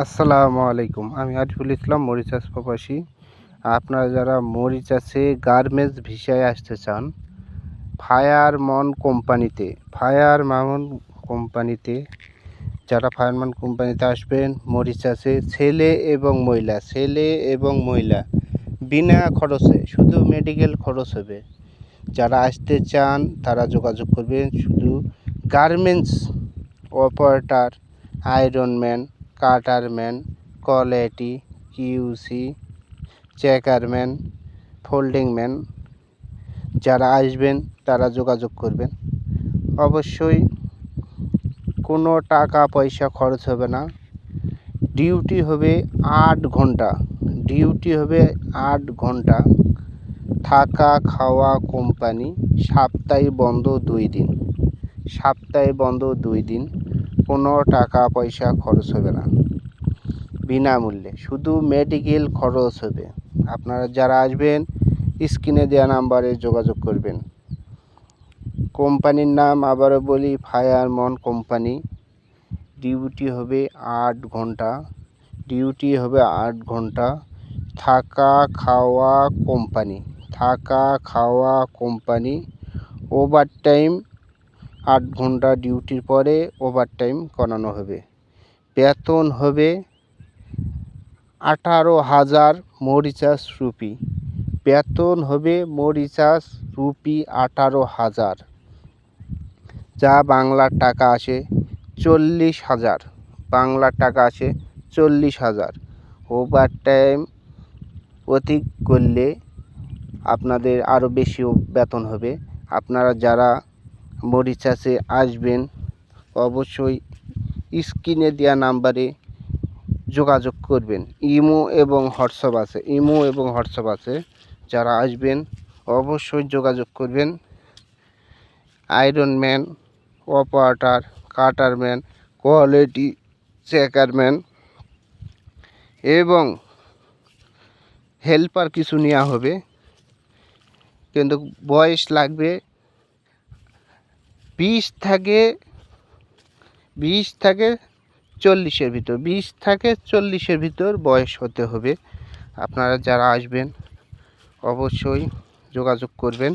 আসসালামু আলাইকুম। আমি আরিফুল ইসলাম, মরিচাস প্রবাসী। আপনারা যারা মরিচাসে গার্মেন্টস ভিসায় আসতে চান, ফায়ারমন কোম্পানিতে যারা ফায়ারম্যান কোম্পানিতে আসবেন, মরিচাসে ছেলে এবং মহিলা বিনা খরচে, শুধু মেডিকেল খরচ হবে। যারা আসতে চান তারা যোগাযোগ করবেন। শুধু garments operator, ironman, cutterman, quality, QC, checkerman, foldingman যারা আসবেন তারা যোগাযোগ করবেন। অবশ্যই কোনো টাকা পয়সা খরচ হবে না। ডিউটি হবে 8 ঘন্টা। থাকা খাওয়া কোম্পানি, সপ্তাহে বন্ধ 2 দিন। কোনো টাকা পয়সা খরচ হবে না, বিনামূল্যে, শুধু মেডিকেল খরচ হবে। আপনারা যারা আসবেন স্ক্রিনে দেওয়া নাম্বারে যোগাযোগ করবেন। কোম্পানির নাম আবারও বলি, ফায়ারম্যান কোম্পানি। ডিউটি হবে 8 ঘন্টা। থাকা খাওয়া কোম্পানি। ওভারটাইম 8 ঘন্টা ডিউটির পরে ওভারটাইম করানো হবে। বেতন হবে 18,000 মরিচাস রুপি। 18,000, যা বাংলার টাকা আসে 40,000। ওভারটাইম অধিক করলে আপনাদের আরও বেশি বেতন হবে। আপনারা যারা মরিচাসে আসবেন অবশ্যই স্ক্রিনে দেওয়া নাম্বারে যোগাযোগ করবেন। ইমো এবং হোয়াটসঅ্যাপ আছে। যারা আসবেন অবশ্যই যোগাযোগ করবেন। আয়রনম্যান, অপারেটর, কাটারম্যান, কোয়ালিটি, চেকারম্যান এবং হেল্পার কিছু নেওয়া হবে, কিন্তু বয়স লাগবে 20 থেকে 40-এর ভিতর বয়স হতে হবে। আপনারা যারা আসবেন অবশ্যই যোগাযোগ করবেন।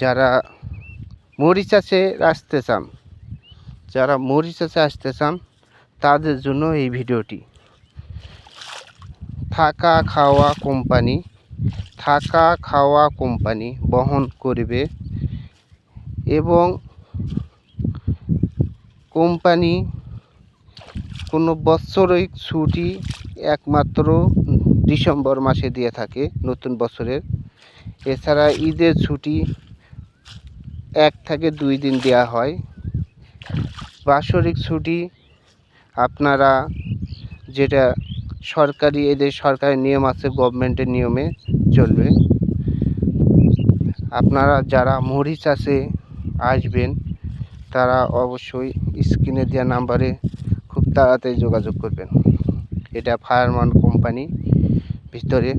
যারা মরিচাসে আসতে চান তাদের জন্য এই ভিডিওটি। থাকা খাওয়া কোম্পানি বহন করবে এবং কোম্পানি কোনো বাৎসরিক ছুটি একমাত্র ডিসেম্বর মাসে দিয়ে থাকে, নতুন বছরের। এছাড়া ঈদের ছুটি 1 থেকে 2 দিন দেওয়া হয়। বাৎসরিক ছুটি আপনারা যেটা এদের সরকারি নিয়ম আছে, গভর্নমেন্টের নিয়মে চলবে। আপনারা যারা মরিচাসে আসবেন তারা অবশ্যই স্ক্রিনে দেওয়া নাম্বারে খুব তাড়াতাড়ি যোগাযোগ করবেন। এটা ফায়ারম্যান কোম্পানি ভিতরে।